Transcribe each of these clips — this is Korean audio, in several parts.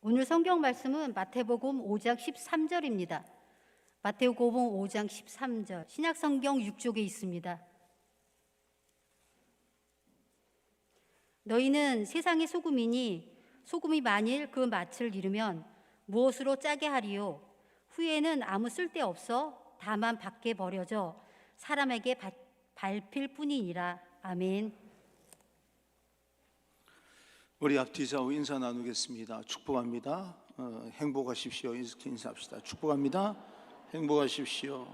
오늘 성경 말씀은 마태복음 5장 13절입니다. 마태복음 5장 13절, 신약성경 6쪽에 있습니다. 너희는 세상의 소금이니 소금이 만일 그 맛을 잃으면 무엇으로 짜게 하리요? 후에는 아무 쓸데없어 다만 밖에 버려져 사람에게 밟힐 뿐이니라. 아멘. 우리 앞뒤 좌우 인사 나누겠습니다. 축복합니다. 행복하십시오. 이렇게 인사합시다. 축복합니다. 행복하십시오.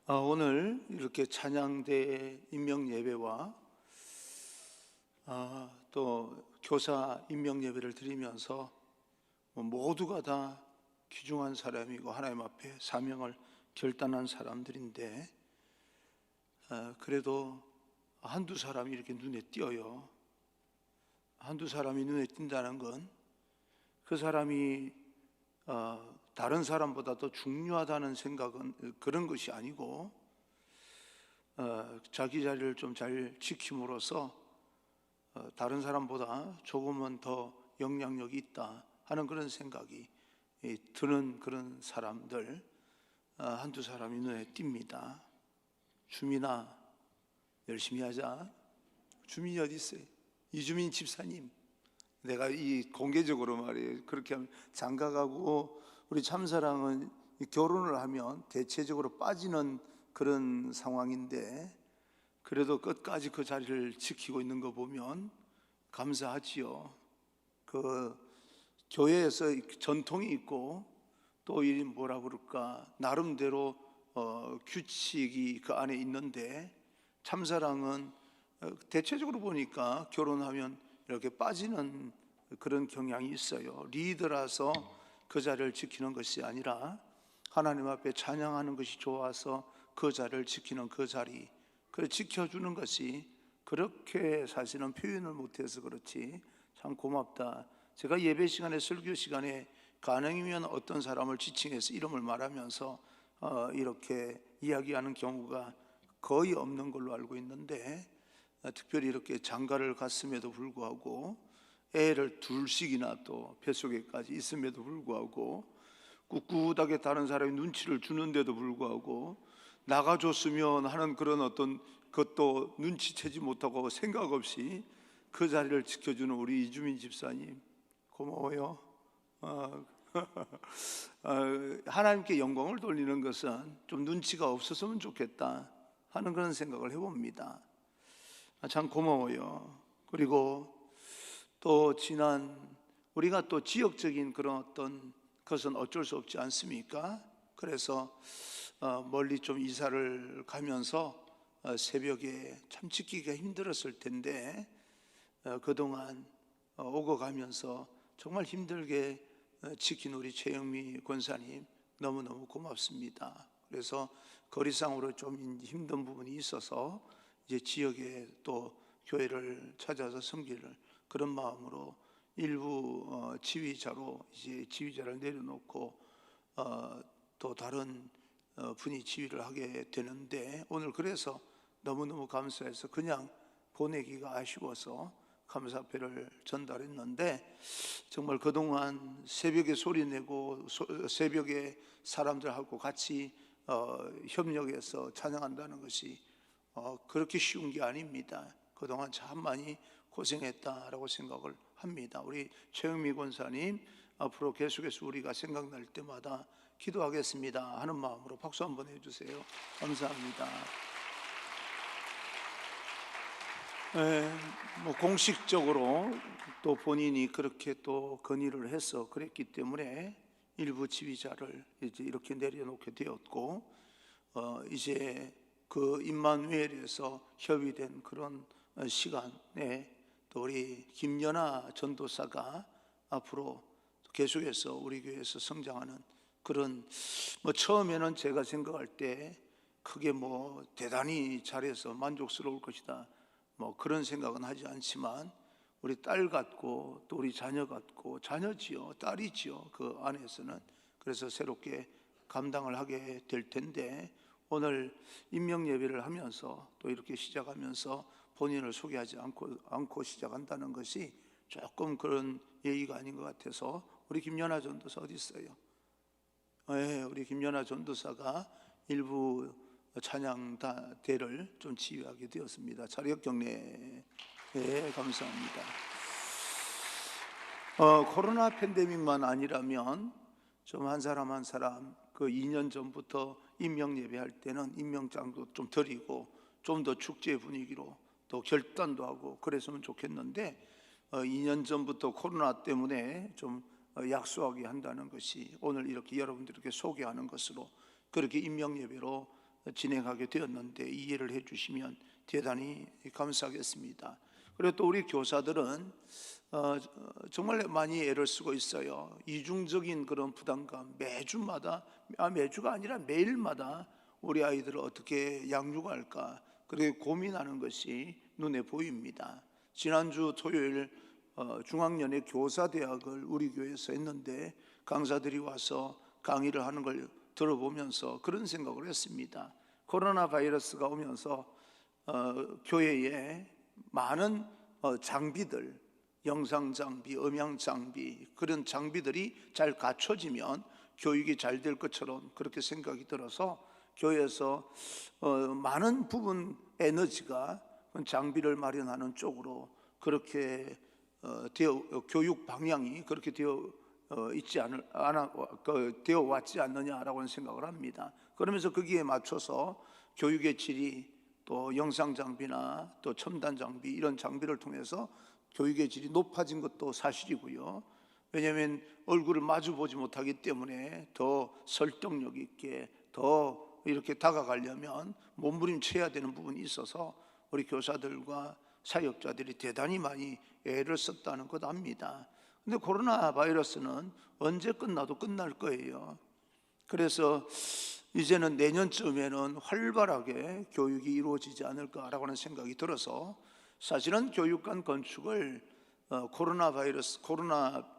오늘 이렇게 찬양대 임명 예배와 또 교사 임명 예배를 드리면서 모두가 다 귀중한 사람이고 하나님 앞에 사명을 결단한 사람들인데 그래도 한두 사람이 이렇게 눈에 띄어요. 한두 사람이 눈에 띈다는 건 그 사람이 다른 사람보다 더 중요하다는 생각은 그런 것이 아니고 자기 자리를 좀 잘 지킴으로써 다른 사람보다 조금은 더 영향력이 있다 하는 그런 생각이 드는 그런 사람들 한두 사람이 눈에 띕니다. 주민아 열심히 하자. 주민이 어디 있어요? 이주민 집사님, 내가 이 공개적으로 말이에요. 그렇게 하면 장가가고 우리 참사랑은 결혼을 하면 대체적으로 빠지는 그런 상황인데 그래도 끝까지 그 자리를 지키고 있는 거 보면 감사하지요. 그 교회에서 전통이 있고 또 이 뭐라 그럴까 나름대로 규칙이 그 안에 있는데 참사랑은 대체적으로 보니까 결혼하면 이렇게 빠지는 그런 경향이 있어요. 리더라서 그 자리를 지키는 것이 아니라 하나님 앞에 찬양하는 것이 좋아서 그 자리를 지키는 그 자리, 그걸 지켜주는 것이 그렇게 사실은 표현을 못해서 그렇지 참 고맙다. 제가 예배 시간에 설교 시간에 가능이면 어떤 사람을 지칭해서 이름을 말하면서 이렇게 이야기하는 경우가 거의 없는 걸로 알고 있는데 특별히 이렇게 장가를 갔음에도 불구하고 애를 둘씩이나 또 뱃속에까지 있음에도 불구하고 꿋꿋하게 다른 사람이 눈치를 주는데도 불구하고 나가줬으면 하는 그런 어떤 것도 눈치채지 못하고 생각 없이 그 자리를 지켜주는 우리 이주민 집사님 고마워요. 하나님께 영광을 돌리는 것은 좀 눈치가 없었으면 좋겠다 하는 그런 생각을 해봅니다. 참 고마워요. 그리고 또 우리가 또 지역적인 그런 어떤 것은 어쩔 수 없지 않습니까? 그래서 멀리 좀 이사를 가면서 새벽에 참 지키기가 힘들었을 텐데 그동안 오고 가면서 정말 힘들게 지킨 우리 최영미 권사님 너무너무 고맙습니다. 그래서 거리상으로 좀 힘든 부분이 있어서 이제 지역에 또 교회를 찾아서 섬기는 그런 마음으로 일부 지휘자로 이제 지휘자를 내려놓고 또 다른 분이 지휘를 하게 되는데 오늘 그래서 너무너무 감사해서 그냥 보내기가 아쉬워서 감사패를 전달했는데 정말 그동안 새벽에 소리내고 새벽에 사람들하고 같이 협력해서 찬양한다는 것이 그렇게 쉬운 게 아닙니다. 그동안 참 많이 고생했다라고 생각을 합니다. 우리 최영미 권사님 앞으로 계속해서 우리가 생각날 때마다 기도하겠습니다 하는 마음으로 박수 한번 해주세요. 감사합니다. 공식적으로 또 본인이 그렇게 또 건의를 해서 그랬기 때문에 일부 지휘자를 이제 이렇게 내려놓게 되었고 이제 그 임마누엘에서 협의된 그런 시간에 또 우리 김연아 전도사가 앞으로 계속해서 우리 교회에서 성장하는 그런 처음에는 제가 생각할 때 크게 대단히 잘해서 만족스러울 것이다 그런 생각은 하지 않지만 우리 딸 같고 또 우리 자녀 같고 자녀지요 딸이지요 그 안에서는 그래서 새롭게 감당을 하게 될 텐데 오늘 임명 예배를 하면서 또 이렇게 시작하면서 본인을 소개하지 않고 시작한다는 것이 조금 그런 예의가 아닌 것 같아서 우리 김연아 전도사 어디 있어요? 네, 우리 김연아 전도사가 일부 찬양대를 좀 지휘하게 되었습니다. 자력 경례. 네, 감사합니다. 코로나 팬데믹만 아니라면 좀 한 사람 한 사람 그 2년 전부터 임명 예배할 때는 임명장도 좀 드리고 좀 더 축제 분위기로 또 결단도 하고 그랬으면 좋겠는데 2년 전부터 코로나 때문에 좀 약소하게 한다는 것이 오늘 이렇게 여러분들에게 소개하는 것으로 그렇게 임명 예배로 진행하게 되었는데 이해를 해 주시면 대단히 감사하겠습니다. 그리고 또 우리 교사들은 정말 많이 애를 쓰고 있어요. 이중적인 그런 부담감, 매주가 아니라 매일마다 우리 아이들을 어떻게 양육할까 그렇게 고민하는 것이 눈에 보입니다. 지난주 토요일 중학년의 교사대학을 우리 교회에서 했는데 강사들이 와서 강의를 하는 걸 들어보면서 그런 생각을 했습니다. 코로나 바이러스가 오면서 교회에 많은 장비들, 영상 장비, 음향 장비 그런 장비들이 잘 갖춰지면 교육이 잘 될 것처럼 그렇게 생각이 들어서 교회에서 많은 부분 에너지가 장비를 마련하는 쪽으로 그렇게 교육 방향이 그렇게 되어 왔지 않느냐라고 생각을 합니다. 그러면서 거기에 맞춰서 교육의 질이 또 영상 장비나 또 첨단 장비 이런 장비를 통해서 교육의 질이 높아진 것도 사실이고요. 왜냐하면 얼굴을 마주 보지 못하기 때문에 더 설득력 있게 더 이렇게 다가가려면 몸부림쳐야 되는 부분이 있어서 우리 교사들과 사역자들이 대단히 많이 애를 썼다는 것 압니다. 근데 코로나 바이러스는 언제 끝나도 끝날 거예요. 그래서 이제는 내년쯤에는 활발하게 교육이 이루어지지 않을까라고 하는 생각이 들어서 사실은 교육관 건축을 코로나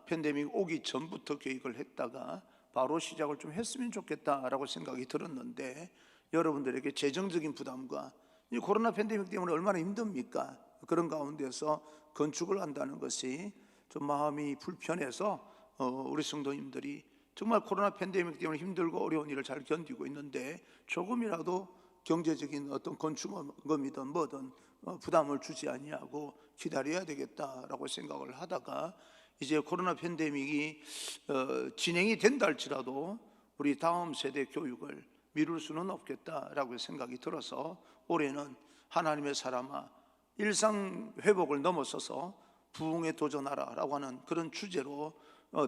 팬데믹 오기 전부터 계획을 했다가 바로 시작을 좀 했으면 좋겠다라고 생각이 들었는데 여러분들에게 재정적인 부담과 이 코로나 팬데믹 때문에 얼마나 힘듭니까? 그런 가운데서 건축을 한다는 것이 좀 마음이 불편해서 우리 성도님들이 정말 코로나 팬데믹 때문에 힘들고 어려운 일을 잘 견디고 있는데 조금이라도 경제적인 어떤 건축금이든 뭐든 부담을 주지 아니하고 기다려야 되겠다라고 생각을 하다가 이제 코로나 팬데믹이 진행이 된다 할지라도 우리 다음 세대 교육을 미룰 수는 없겠다라고 생각이 들어서 올해는 하나님의 사람아 일상 회복을 넘어서서 부흥에 도전하라라고 하는 그런 주제로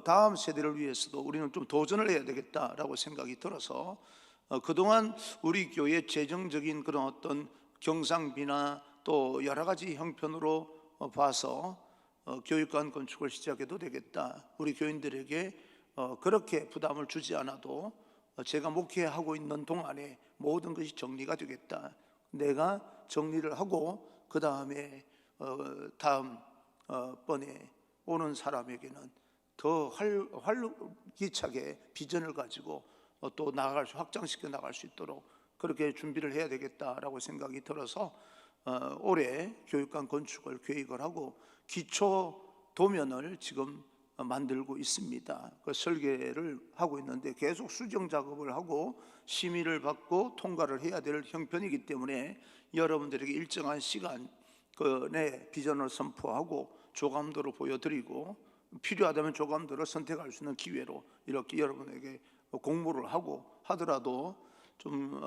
다음 세대를 위해서도 우리는 좀 도전을 해야 되겠다라고 생각이 들어서 그동안 우리 교회 재정적인 그런 어떤 경상비나 또 여러 가지 형편으로 봐서 교육관 건축을 시작해도 되겠다. 우리 교인들에게 그렇게 부담을 주지 않아도 제가 목회하고 있는 동안에 모든 것이 정리가 되겠다. 내가 정리를 하고 그 다음에 다음 번에 오는 사람에게는 더 활기차게 비전을 가지고 또 확장시켜 나갈 수 있도록 그렇게 준비를 해야 되겠다라고 생각이 들어서 올해 교육관 건축을 계획을 하고 기초 도면을 지금 만들고 있습니다. 그 설계를 하고 있는데 계속 수정 작업을 하고 심의를 받고 통과를 해야 될 형편이기 때문에 여러분들에게 일정한 시간 내 비전을 선포하고 조감도를 보여드리고 필요하다면 조감도를 선택할 수 있는 기회로 이렇게 여러분에게 공모를 하고 하더라도 좀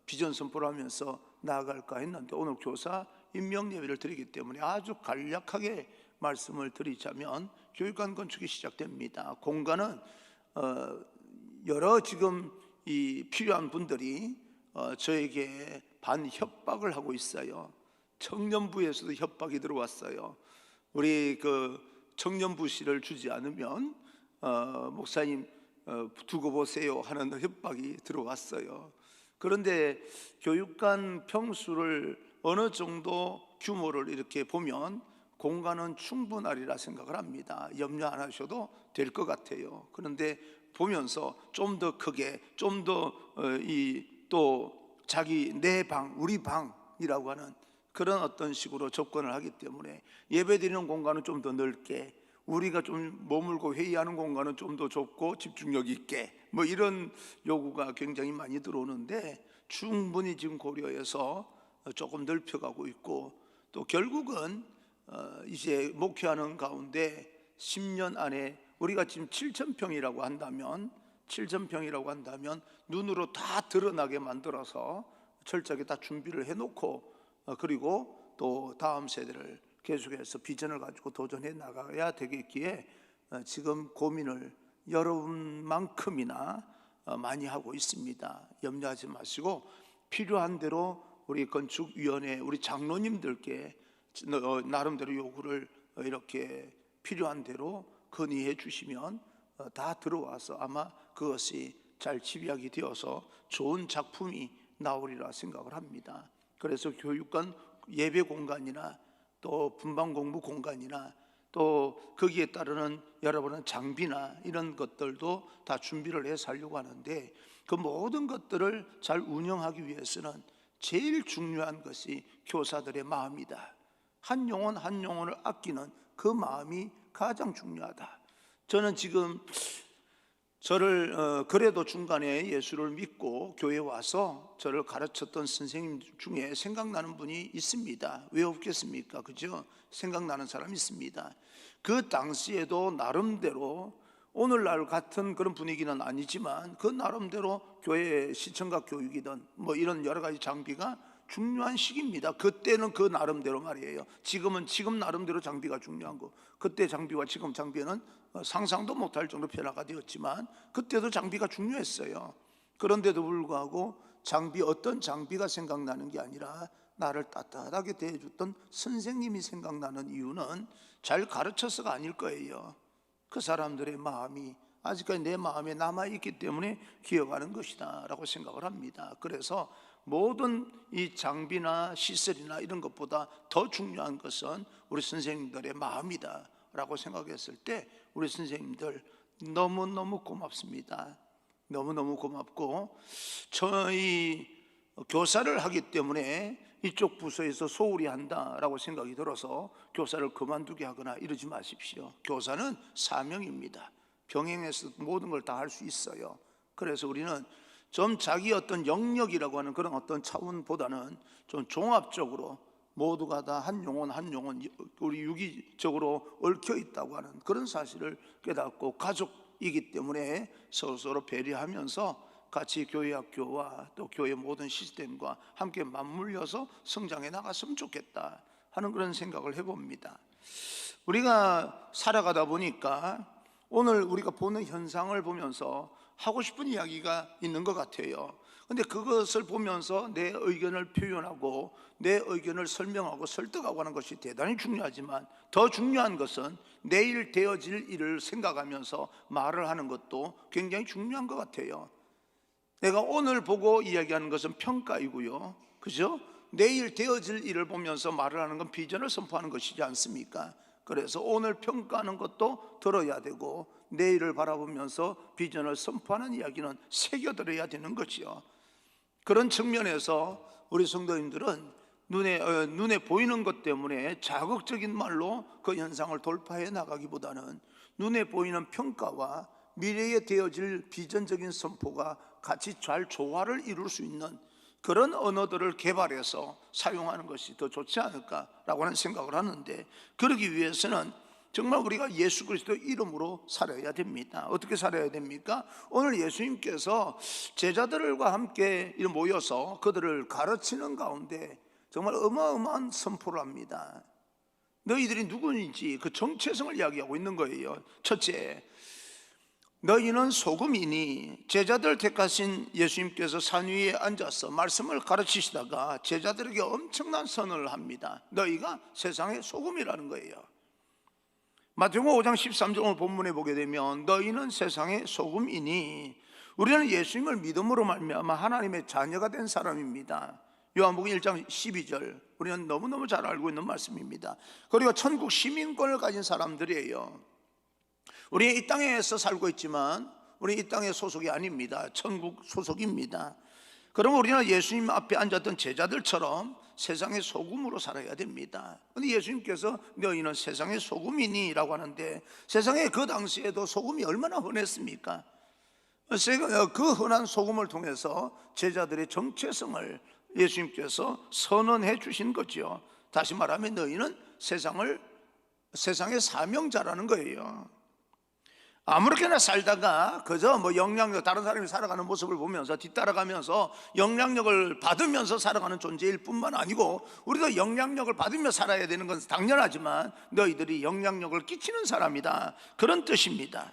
비전 선포를 하면서 나아갈까 했는데 오늘 교사 임명 예배를 드리기 때문에 아주 간략하게 말씀을 드리자면 교육관 건축이 시작됩니다. 공간은 여러 지금 이 필요한 분들이 저에게 반협박을 하고 있어요. 청년부에서도 협박이 들어왔어요. 우리 그 청년부실을 주지 않으면 목사님 두고 보세요 하는 협박이 들어왔어요. 그런데 교육관 평수를 어느 정도 규모를 이렇게 보면 공간은 충분하리라 생각을 합니다. 염려 안 하셔도 될 것 같아요. 그런데 보면서 좀 더 크게 좀 더 또 자기 내 방, 우리 방이라고 하는 그런 어떤 식으로 접근을 하기 때문에 예배드리는 공간은 좀 더 넓게, 우리가 좀 머물고 회의하는 공간은 좀 더 좁고 집중력 있게, 뭐 이런 요구가 굉장히 많이 들어오는데, 충분히 지금 고려해서 조금 넓혀가고 있고, 또 결국은 이제 목회하는 가운데 10년 안에 우리가 지금 7,000평이라고 한다면, 눈으로 다 드러나게 만들어서 철저하게 다 준비를 해놓고, 그리고 또 다음 세대를 계속해서 비전을 가지고 도전해 나가야 되겠기에 지금 고민을 여러분만큼이나 많이 하고 있습니다. 염려하지 마시고 필요한 대로 우리 건축위원회 우리 장로님들께 나름대로 요구를 이렇게 필요한 대로 건의해 주시면 다 들어와서 아마 그것이 잘 집약이 되어서 좋은 작품이 나오리라 생각을 합니다. 그래서 교육관 예배 공간이나 또 분방 공부 공간이나 또 거기에 따르는 여러분은 장비나 이런 것들도 다 준비를 해서 하려고 하는데, 그 모든 것들을 잘 운영하기 위해서는 제일 중요한 것이 교사들의 마음이다. 한 영혼 한 영혼을 아끼는 그 마음이 가장 중요하다. 저는 지금 저를 그래도 중간에 예수를 믿고 교회에 와서 저를 가르쳤던 선생님 중에 생각나는 분이 있습니다. 왜 없겠습니까? 그죠? 생각나는 사람이 있습니다. 그 당시에도 나름대로 오늘날 같은 그런 분위기는 아니지만 그 나름대로 교회 시청각 교육이든 뭐 이런 여러 가지 장비가 중요한 시기입니다. 그때는 그 나름대로 말이에요. 지금은 지금 나름대로 장비가 중요한 거. 그때 장비와 지금 장비는 상상도 못할 정도로 변화가 되었지만 그때도 장비가 중요했어요. 그런데도 불구하고 어떤 장비가 생각나는 게 아니라 나를 따뜻하게 대해줬던 선생님이 생각나는 이유는 잘 가르쳐서가 아닐 거예요. 그 사람들의 마음이 아직까지 내 마음에 남아있기 때문에 기억하는 것이다 라고 생각을 합니다. 그래서 모든 이 장비나 시설이나 이런 것보다 더 중요한 것은 우리 선생님들의 마음이다 라고 생각했을 때 우리 선생님들 너무너무 고맙습니다. 너무너무 고맙고, 저희 교사를 하기 때문에 이쪽 부서에서 소홀히 한다라고 생각이 들어서 교사를 그만두게 하거나 이러지 마십시오. 교사는 사명입니다. 병행해서 모든 걸 다 할 수 있어요. 그래서 우리는 좀 자기 어떤 영역이라고 하는 그런 어떤 차원보다는 좀 종합적으로 모두가 다 한 영혼 한 영혼 우리 유기적으로 얽혀 있다고 하는 그런 사실을 깨닫고, 가족이기 때문에 서로 배려하면서 같이 교회 학교와 또 교회 모든 시스템과 함께 맞물려서 성장해 나갔으면 좋겠다 하는 그런 생각을 해봅니다. 우리가 살아가다 보니까 오늘 우리가 보는 현상을 보면서 하고 싶은 이야기가 있는 것 같아요. 근데 그것을 보면서 내 의견을 표현하고 내 의견을 설명하고 설득하고 하는 것이 대단히 중요하지만, 더 중요한 것은 내일 되어질 일을 생각하면서 말을 하는 것도 굉장히 중요한 것 같아요. 내가 오늘 보고 이야기하는 것은 평가이고요, 그죠? 내일 되어질 일을 보면서 말을 하는 건 비전을 선포하는 것이지 않습니까? 그래서 오늘 평가하는 것도 들어야 되고 내일을 바라보면서 비전을 선포하는 이야기는 새겨들어야 되는 거죠. 그런 측면에서 우리 성도님들은 눈에 보이는 것 때문에 자극적인 말로 그 현상을 돌파해 나가기보다는 눈에 보이는 평가와 미래에 되어질 비전적인 선포가 같이 잘 조화를 이룰 수 있는 그런 언어들을 개발해서 사용하는 것이 더 좋지 않을까라고 하는 생각을 하는데, 그러기 위해서는 정말 우리가 예수 그리스도 이름으로 살아야 됩니다. 어떻게 살아야 됩니까? 오늘 예수님께서 제자들과 함께 모여서 그들을 가르치는 가운데 정말 어마어마한 선포를 합니다. 너희들이 누구인지 그 정체성을 이야기하고 있는 거예요. 첫째, 너희는 소금이니. 제자들 택하신 예수님께서 산 위에 앉아서 말씀을 가르치시다가 제자들에게 엄청난 선언을 합니다. 너희가 세상의 소금이라는 거예요. 마태복음 5장 13절 오늘 본문에 보게 되면 너희는 세상의 소금이니, 우리는 예수님을 믿음으로 말미암아 하나님의 자녀가 된 사람입니다. 요한복음 1장 12절 우리는 너무너무 잘 알고 있는 말씀입니다. 그리고 천국 시민권을 가진 사람들이에요. 우리 이 땅에서 살고 있지만 우리 이 땅의 소속이 아닙니다. 천국 소속입니다. 그러면 우리는 예수님 앞에 앉았던 제자들처럼 세상의 소금으로 살아야 됩니다. 근데 예수님께서 너희는 세상의 소금이니 라고 하는데, 세상에 그 당시에도 소금이 얼마나 흔했습니까? 그 흔한 소금을 통해서 제자들의 정체성을 예수님께서 선언해 주신 거죠. 다시 말하면 너희는 세상의 사명자라는 거예요. 아무렇게나 살다가 그저 영향력, 다른 사람이 살아가는 모습을 보면서 뒤따라가면서 영향력을 받으면서 살아가는 존재일 뿐만 아니고, 우리도 영향력을 받으며 살아야 되는 건 당연하지만 너희들이 영향력을 끼치는 사람이다, 그런 뜻입니다.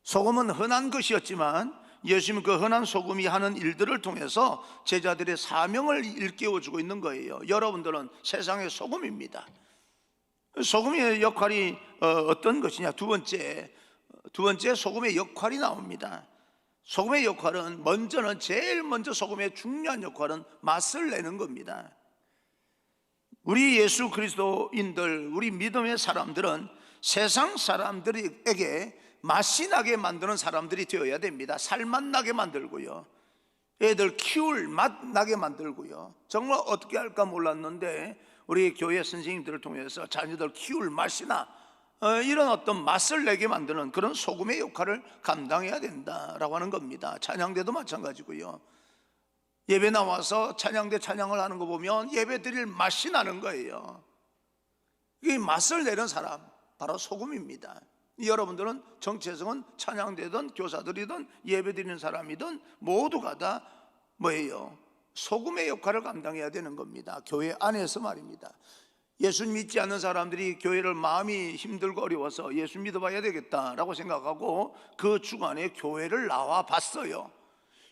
소금은 흔한 것이었지만 예수님은 그 흔한 소금이 하는 일들을 통해서 제자들의 사명을 일깨워주고 있는 거예요. 여러분들은 세상의 소금입니다. 소금의 역할이 어떤 것이냐? 두 번째 소금의 역할이 나옵니다. 소금의 역할은 제일 먼저 소금의 중요한 역할은 맛을 내는 겁니다. 우리 예수 그리스도인들, 우리 믿음의 사람들은 세상 사람들에게 맛이 나게 만드는 사람들이 되어야 됩니다. 살맛 나게 만들고요, 애들 키울 맛 나게 만들고요. 정말 어떻게 할까 몰랐는데 우리 교회 선생님들을 통해서 자녀들 키울 맛이나 이런 어떤 맛을 내게 만드는 그런 소금의 역할을 감당해야 된다라고 하는 겁니다. 찬양대도 마찬가지고요. 예배 나와서 찬양대 찬양을 하는 거 보면 예배 드릴 맛이 나는 거예요. 이 맛을 내는 사람, 바로 소금입니다. 여러분들은 정체성은 찬양대든 교사들이든 예배 드리는 사람이든 모두가 다 뭐예요? 소금의 역할을 감당해야 되는 겁니다. 교회 안에서 말입니다. 예수 믿지 않는 사람들이 교회를 마음이 힘들고 어려워서 예수 믿어봐야 되겠다라고 생각하고 그 주간에 교회를 나와 봤어요.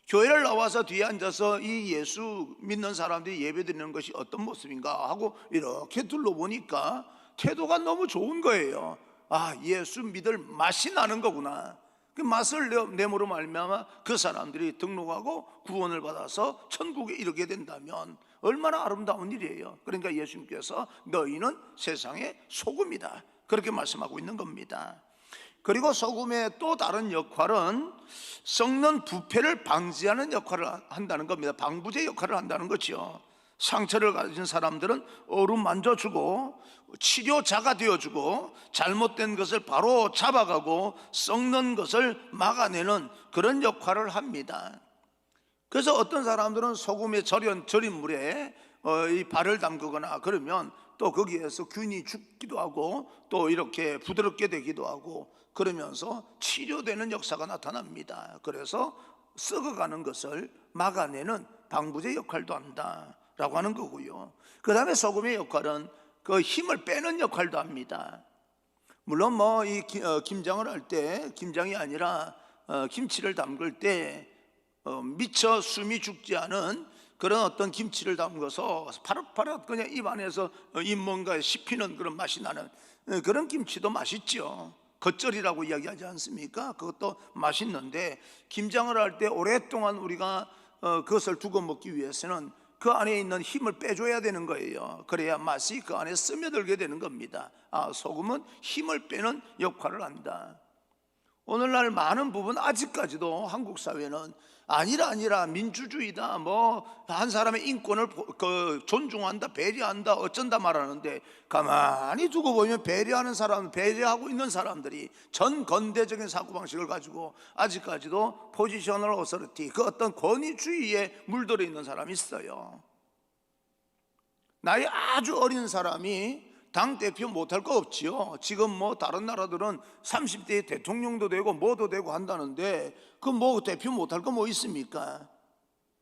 교회를 나와서 뒤에 앉아서 이 예수 믿는 사람들이 예배 드리는 것이 어떤 모습인가 하고 이렇게 둘러보니까 태도가 너무 좋은 거예요. 아, 예수 믿을 맛이 나는 거구나. 그 맛을 내므로 말미암아 그 사람들이 등록하고 구원을 받아서 천국에 이르게 된다면 얼마나 아름다운 일이에요. 그러니까 예수님께서 너희는 세상의 소금이다, 그렇게 말씀하고 있는 겁니다. 그리고 소금의 또 다른 역할은 썩는 부패를 방지하는 역할을 한다는 겁니다. 방부제 역할을 한다는 거죠. 상처를 가진 사람들은 어루만져주고 치료자가 되어주고 되어주고 것을 바로 잡아가고 썩는 것을 막아내는 그런 역할을 합니다. 그래서 어떤 사람들은 소금에 절인 물에 이 발을 담그거나 그러면 또 거기에서 균이 죽기도 하고 또 이렇게 부드럽게 되기도 하고 그러면서 치료되는 역사가 나타납니다. 그래서 썩어가는 것을 막아내는 방부제 역할도 한다라고 하는 거고요. 그 다음에 소금의 역할은 그 힘을 빼는 역할도 합니다. 물론 이 김장을 할 때, 김장이 아니라 김치를 담글 때 미처 숨이 죽지 않은 그런 어떤 김치를 담궈서 파릇파릇 그냥 입 안에서 뭔가에 씹히는 그런 맛이 나는 그런 김치도 맛있죠. 겉절이라고 이야기하지 않습니까? 그것도 맛있는데 김장을 할 때 오랫동안 우리가 그것을 두고 먹기 위해서는 그 안에 있는 힘을 빼줘야 되는 거예요. 그래야 맛이 그 안에 스며들게 되는 겁니다. 소금은 힘을 빼는 역할을 한다. 오늘날 많은 부분 아직까지도 한국 사회는 아니라 민주주의다, 한 사람의 인권을 존중한다, 배려한다, 어쩐다 말하는데 가만히 두고 보면 배려하고 있는 사람들이 전 건대적인 사고방식을 가지고 아직까지도 포지셔널 어서리티, 그 어떤 권위주의에 물들어 있는 사람이 있어요. 나이 아주 어린 사람이 당대표 못할 거 없지요. 지금 다른 나라들은 30대에 대통령도 되고 뭐도 되고 한다는데 그 대표 못할 거 있습니까?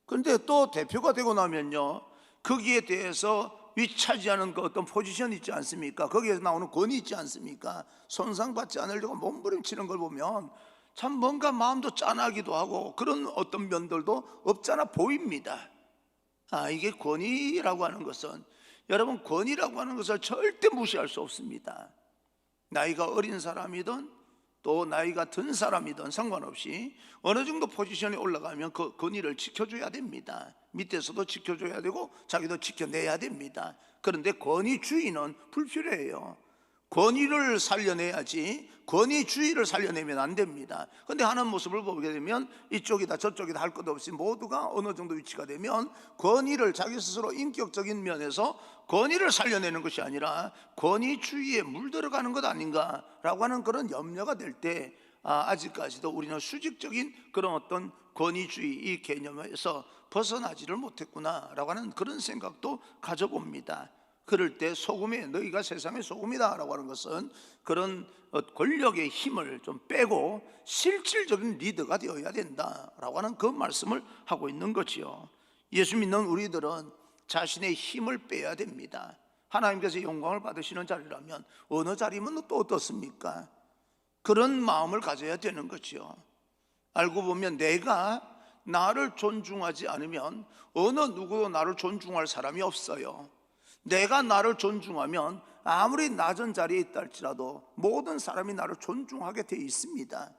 그런데 또 대표가 되고 나면요, 거기에 대해서 위차지하는 그 어떤 포지션이 있지 않습니까? 거기에서 나오는 권위 있지 않습니까? 손상받지 않으려고 몸부림치는 걸 보면 참 뭔가 마음도 짠하기도 하고 그런 어떤 면들도 없잖아 보입니다. 이게 권위라고 하는 것은, 여러분, 권위라고 하는 것을 절대 무시할 수 없습니다. 나이가 어린 사람이든 또 나이가 든 사람이든 상관없이 어느 정도 포지션에 올라가면 그 권위를 지켜줘야 됩니다. 밑에서도 지켜줘야 되고 자기도 지켜내야 됩니다. 그런데 권위주의는 불필요해요. 권위를 살려내야지 권위주의를 살려내면 안 됩니다. 그런데 하는 모습을 보게 되면 이쪽이다 저쪽이다 할 것 없이 모두가 어느 정도 위치가 되면 권위를 자기 스스로 인격적인 면에서 권위를 살려내는 것이 아니라 권위주의에 물들어가는 것 아닌가라고 하는 그런 염려가 될 때 아직까지도 우리는 수직적인 그런 어떤 권위주의 이 개념에서 벗어나지를 못했구나라고 하는 그런 생각도 가져봅니다. 그럴 때 소금에 너희가 세상의 소금이다 라고 하는 것은 그런 권력의 힘을 좀 빼고 실질적인 리더가 되어야 된다라고 하는 그 말씀을 하고 있는 거지요. 예수 믿는 우리들은 자신의 힘을 빼야 됩니다. 하나님께서 영광을 받으시는 자리라면 어느 자리면 또 어떻습니까? 그런 마음을 가져야 되는 거지요. 알고 보면 내가 나를 존중하지 않으면 어느 누구도 나를 존중할 사람이 없어요. 내가 나를 존중하면 아무리 낮은 자리에 있다 할지라도 모든 사람이 나를 존중하게 돼 있습니다.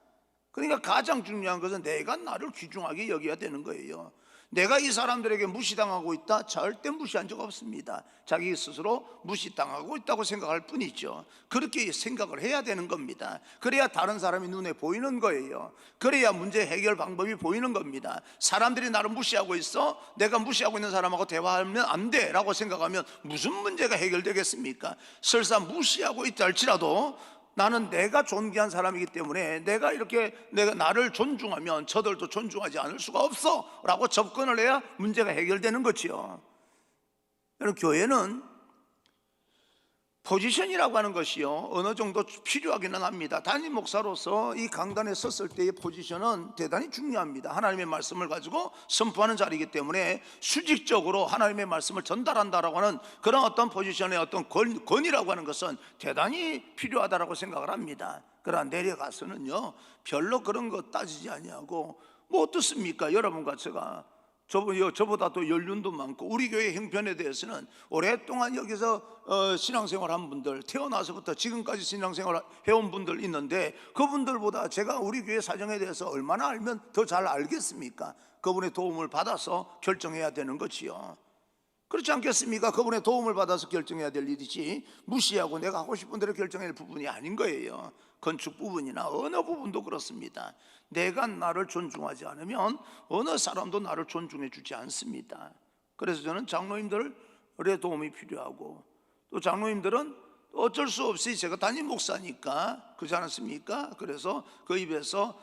그러니까 가장 중요한 것은 내가 나를 귀중하게 여겨야 되는 거예요. 내가 이 사람들에게 무시당하고 있다? 절대 무시한 적 없습니다. 자기 스스로 무시당하고 있다고 생각할 뿐이죠. 그렇게 생각을 해야 되는 겁니다. 그래야 다른 사람이 눈에 보이는 거예요. 그래야 문제 해결 방법이 보이는 겁니다. 사람들이 나를 무시하고 있어? 내가 무시하고 있는 사람하고 대화하면 안 돼 라고 생각하면 무슨 문제가 해결되겠습니까? 설사 무시하고 있다 할지라도 나는 내가 존귀한 사람이기 때문에 내가 나를 존중하면 저들도 존중하지 않을 수가 없어 라고 접근을 해야 문제가 해결되는 거지요. 여러분, 교회는 포지션이라고 하는 것이요 어느 정도 필요하기는 합니다. 담임 목사로서 이 강단에 섰을 때의 포지션은 대단히 중요합니다. 하나님의 말씀을 가지고 선포하는 자리이기 때문에 수직적으로 하나님의 말씀을 전달한다라고 하는 그런 어떤 포지션의 어떤 권위라고 하는 것은 대단히 필요하다라고 생각을 합니다. 그러나 내려가서는요 별로 그런 거 따지지 아니하고 뭐 어떻습니까? 여러분과 제가 저보다 또 연륜도 많고 우리 교회 형편에 대해서는 오랫동안 여기서 신앙생활 한 분들, 태어나서부터 지금까지 신앙생활 해온 분들 있는데 그분들보다 제가 우리 교회 사정에 대해서 얼마나 알면 더 잘 알겠습니까? 그분의 도움을 받아서 결정해야 되는 거지요. 그렇지 않겠습니까? 그분의 도움을 받아서 결정해야 될 일이지 무시하고 내가 하고 싶은 대로 결정할 부분이 아닌 거예요. 건축 부분이나 어느 부분도 그렇습니다. 내가 나를 존중하지 않으면 어느 사람도 나를 존중해 주지 않습니다. 그래서 저는 장로님들의 도움이 필요하고 또 장로님들은 어쩔 수 없이 제가 담임 목사니까 그렇지 않습니까? 그래서 그 입에서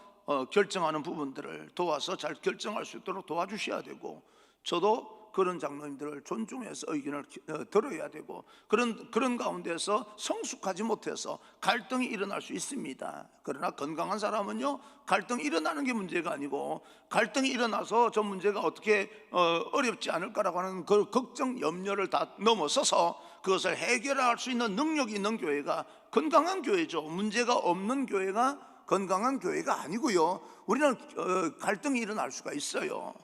결정하는 부분들을 도와서 잘 결정할 수 있도록 도와주셔야 되고 저도 그런 장로님들을 존중해서 의견을 들어야 되고 그런 가운데서 성숙하지 못해서 갈등이 일어날 수 있습니다. 그러나 건강한 사람은요 갈등이 일어나는 게 문제가 아니고 갈등이 일어나서 저 문제가 어떻게 어렵지 않을까라고 하는 그 걱정 염려를 다 넘어서서 그것을 해결할 수 있는 능력이 있는 교회가 건강한 교회죠. 문제가 없는 교회가 건강한 교회가 아니고요. 우리는 갈등이 일어날 수가 있어요.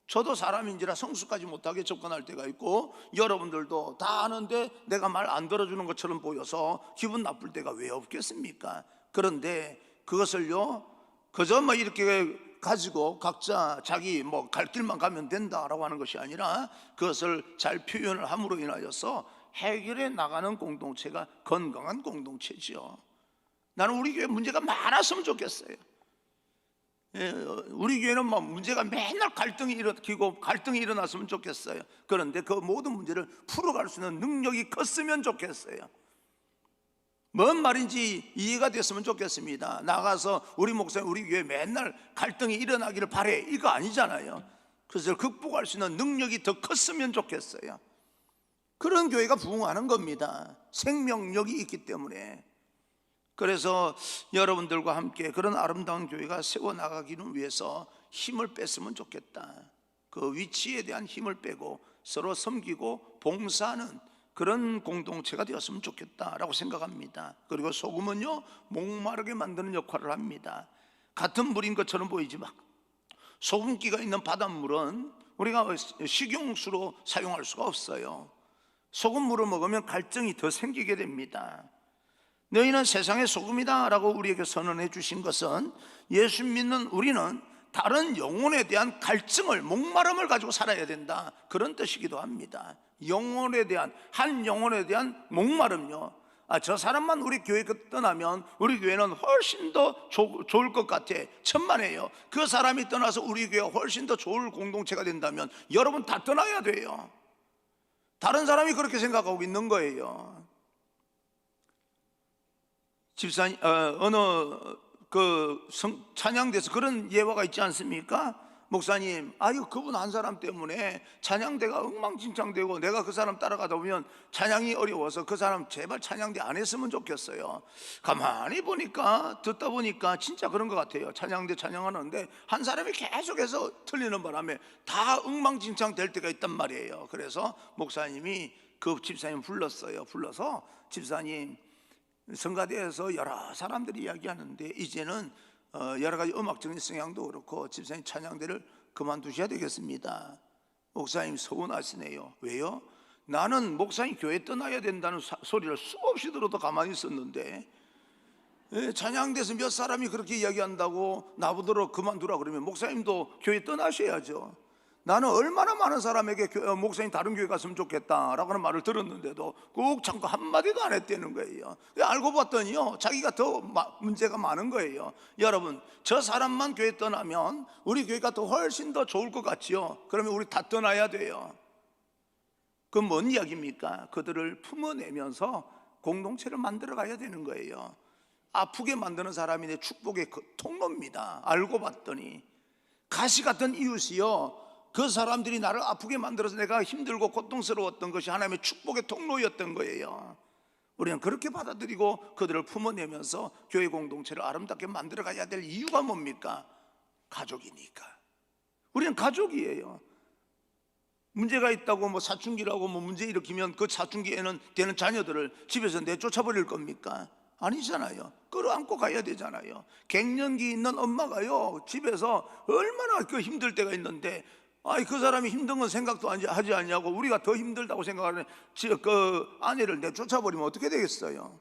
저도 사람인지라 성숙하지 못하게 접근할 때가 있고 여러분들도 다 아는데 내가 말 안 들어주는 것처럼 보여서 기분 나쁠 때가 왜 없겠습니까? 그런데 그것을요 그저 뭐 이렇게 가지고 각자 자기 뭐 갈 길만 가면 된다라고 하는 것이 아니라 그것을 잘 표현을 함으로 인하여서 해결해 나가는 공동체가 건강한 공동체지요. 나는 우리 교회 문제가 많았으면 좋겠어요. 우리 교회는 뭐 문제가 맨날 갈등이 일어났으면 좋겠어요. 그런데 그 모든 문제를 풀어갈 수 있는 능력이 컸으면 좋겠어요. 뭔 말인지 이해가 됐으면 좋겠습니다. 나가서 우리 목사님 우리 교회 맨날 갈등이 일어나기를 바래 이거 아니잖아요. 그래서 극복할 수 있는 능력이 더 컸으면 좋겠어요. 그런 교회가 부흥하는 겁니다. 생명력이 있기 때문에. 그래서 여러분들과 함께 그런 아름다운 교회가 세워나가기를 위해서 힘을 뺐으면 좋겠다. 그 위치에 대한 힘을 빼고 서로 섬기고 봉사하는 그런 공동체가 되었으면 좋겠다라고 생각합니다. 그리고 소금은요 목마르게 만드는 역할을 합니다. 같은 물인 것처럼 보이지만 소금기가 있는 바닷물은 우리가 식용수로 사용할 수가 없어요. 소금물을 먹으면 갈증이 더 생기게 됩니다. 너희는 세상의 소금이다 라고 우리에게 선언해 주신 것은 예수 믿는 우리는 다른 영혼에 대한 갈증을 목마름을 가지고 살아야 된다 그런 뜻이기도 합니다. 영혼에 대한 한 영혼에 대한 목마름요 저 사람만 우리 교회 떠나면 우리 교회는 훨씬 더 좋을 것 같아. 천만에요. 그 사람이 떠나서 우리 교회가 훨씬 더 좋을 공동체가 된다면 여러분 다 떠나야 돼요. 다른 사람이 그렇게 생각하고 있는 거예요. 집사님, 어느 찬양대에서 그런 예화가 있지 않습니까? 목사님, 그분 한 사람 때문에 찬양대가 엉망진창되고 내가 그 사람 따라가다 보면 찬양이 어려워서 그 사람 제발 찬양대 안 했으면 좋겠어요. 가만히 보니까, 듣다 보니까 진짜 그런 것 같아요. 찬양대 찬양하는데 한 사람이 계속해서 틀리는 바람에 다 엉망진창 될 때가 있단 말이에요. 그래서 목사님이 그 집사님 불렀어요. 불러서 집사님, 성가대에서 여러 사람들이 이야기하는데 이제는 여러 가지 음악적인 성향도 그렇고 집사님 찬양대를 그만두셔야 되겠습니다. 목사님 서운하시네요. 왜요? 나는 목사님 교회 떠나야 된다는 소리를 수없이 들어도 가만히 있었는데 찬양대에서 몇 사람이 그렇게 이야기한다고 나보도록 그만두라 그러면 목사님도 교회 떠나셔야죠. 나는 얼마나 많은 사람에게 목사님 다른 교회 갔으면 좋겠다라고 하는 말을 들었는데도 꼭 참고 한마디도 안 했다는 거예요. 알고 봤더니요, 자기가 더 문제가 많은 거예요. 여러분, 저 사람만 교회 떠나면 우리 교회가 더 훨씬 더 좋을 것 같지요. 그러면 우리 다 떠나야 돼요. 그건 뭔 이야기입니까? 그들을 품어내면서 공동체를 만들어 가야 되는 거예요. 아프게 만드는 사람이 내 축복의 통로입니다. 알고 봤더니 가시 같은 이웃이요, 그 사람들이 나를 아프게 만들어서 내가 힘들고 고통스러웠던 것이 하나님의 축복의 통로였던 거예요. 우리는 그렇게 받아들이고 그들을 품어내면서 교회 공동체를 아름답게 만들어 가야 될 이유가 뭡니까? 가족이니까. 우리는 가족이에요. 문제가 있다고 사춘기라고 문제 일으키면 그 사춘기에는 되는 자녀들을 집에서 내쫓아 버릴 겁니까? 아니잖아요. 끌어안고 가야 되잖아요. 갱년기 있는 엄마가요, 집에서 얼마나 힘들 때가 있는데 그 사람이 힘든 건 생각도 하지 않냐고 우리가 더 힘들다고 생각하는 그 아내를 내쫓아버리면 어떻게 되겠어요?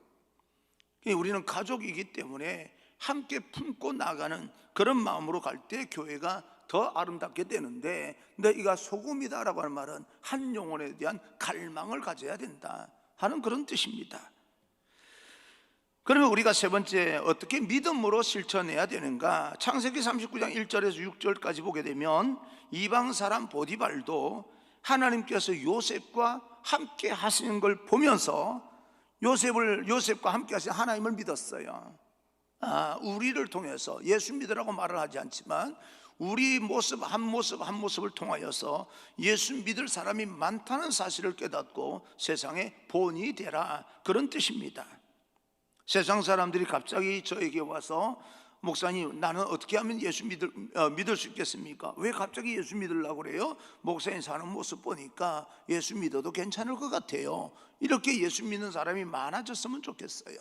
우리는 가족이기 때문에 함께 품고 나가는 그런 마음으로 갈 때 교회가 더 아름답게 되는데, 너희가 소금이다라고 하는 말은 한 영혼에 대한 갈망을 가져야 된다 하는 그런 뜻입니다. 그러면 우리가 세 번째 어떻게 믿음으로 실천해야 되는가? 창세기 39장 1절에서 6절까지 보게 되면 이방 사람 보디발도 하나님께서 요셉과 함께 하시는 걸 보면서 요셉과 함께 하신 하나님을 믿었어요. 우리를 통해서 예수 믿으라고 말을 하지 않지만 우리 모습 한 모습을 통하여서 예수 믿을 사람이 많다는 사실을 깨닫고 세상에 본이 되라, 그런 뜻입니다. 세상 사람들이 갑자기 저에게 와서 목사님, 나는 어떻게 하면 예수 믿을 수 있겠습니까? 왜 갑자기 예수 믿으려고 그래요? 목사님 사는 모습 보니까 예수 믿어도 괜찮을 것 같아요. 이렇게 예수 믿는 사람이 많아졌으면 좋겠어요.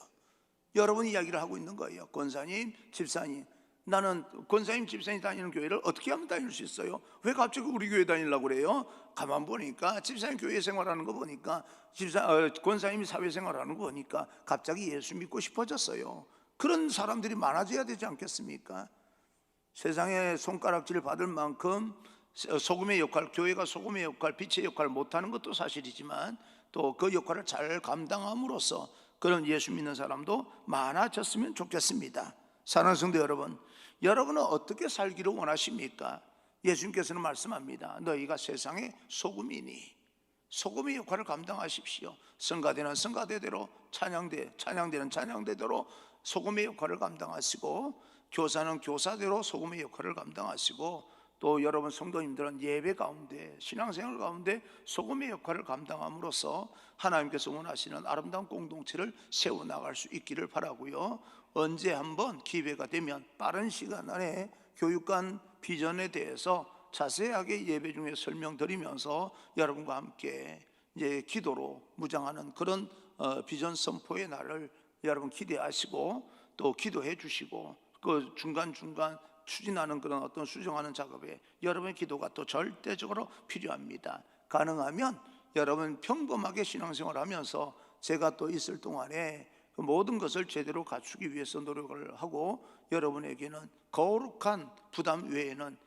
여러분 이야기를 하고 있는 거예요. 권사님, 집사님, 나는 권사님, 집사님 다니는 교회를 어떻게 하면 다닐 수 있어요? 왜 갑자기 우리 교회 다니려고 그래요? 가만 보니까 집사님 교회 생활하는 거 보니까 권사님이 사회생활하는 거 보니까 갑자기 예수 믿고 싶어졌어요. 그런 사람들이 많아져야 되지 않겠습니까? 세상에 손가락질 받을 만큼 소금의 역할, 교회가 소금의 역할, 빛의 역할을 못하는 것도 사실이지만 또 그 역할을 잘 감당함으로써 그런 예수 믿는 사람도 많아졌으면 좋겠습니다. 사랑하는 성도 여러분, 여러분은 어떻게 살기를 원하십니까? 예수님께서는 말씀합니다. 너희가 세상의 소금이니 소금의 역할을 감당하십시오. 성가대는 성가대대로, 찬양대는 찬양대대로 소금의 역할을 감당하시고, 교사는 교사대로 소금의 역할을 감당하시고, 또 여러분 성도님들은 예배 가운데, 신앙생활 가운데 소금의 역할을 감당함으로써 하나님께서 원하시는 아름다운 공동체를 세워나갈 수 있기를 바라고요. 언제 한번 기회가 되면 빠른 시간 안에 교육관 비전에 대해서 자세하게 예배 중에 설명드리면서 여러분과 함께 이제 기도로 무장하는 그런 비전 선포의 날을 여러분 기대하시고 또 기도해 주시고, 그 중간중간 추진하는 그런 어떤 수정하는 작업에 여러분의 기도가 또 절대적으로 필요합니다. 가능하면 여러분 평범하게 신앙생활 하면서 제가 또 있을 동안에 그 모든 것을 제대로 갖추기 위해서 노력을 하고, 여러분에게는 거룩한 부담 외에는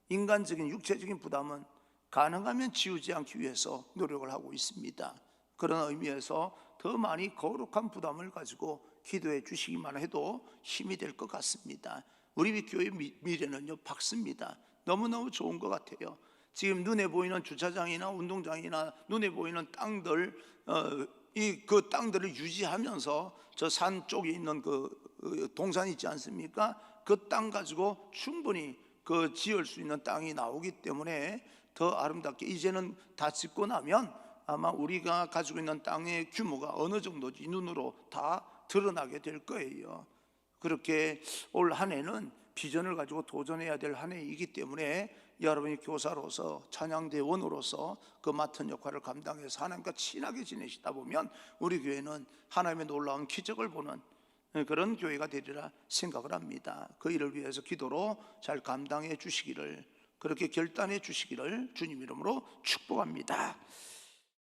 인간적인 육체적인 부담은 가능하면 지우지 않기 위해서 노력을 하고 있습니다. 그런 의미에서 더 많이 거룩한 부담을 가지고 기도해 주시기만 해도 힘이 될 것 같습니다. 우리 교회 미래는요 밝습니다. 너무너무 좋은 것 같아요. 지금 눈에 보이는 주차장이나 운동장이나 눈에 보이는 땅들, 그 땅들을 유지하면서 저 산 쪽에 있는 그 동산 있지 않습니까? 그 땅 가지고 충분히 그 지을 수 있는 땅이 나오기 때문에 더 아름답게, 이제는 다 짓고 나면 아마 우리가 가지고 있는 땅의 규모가 어느 정도인지 눈으로 다 드러나게 될 거예요. 그렇게 올 한 해는 비전을 가지고 도전해야 될 한 해이기 때문에 여러분이 교사로서 찬양대원으로서 그 맡은 역할을 감당해서 하나님과 친하게 지내시다 보면 우리 교회는 하나님의 놀라운 기적을 보는 그런 교회가 되리라 생각을 합니다. 그 일을 위해서 기도로 잘 감당해 주시기를, 그렇게 결단해 주시기를 주님 이름으로 축복합니다.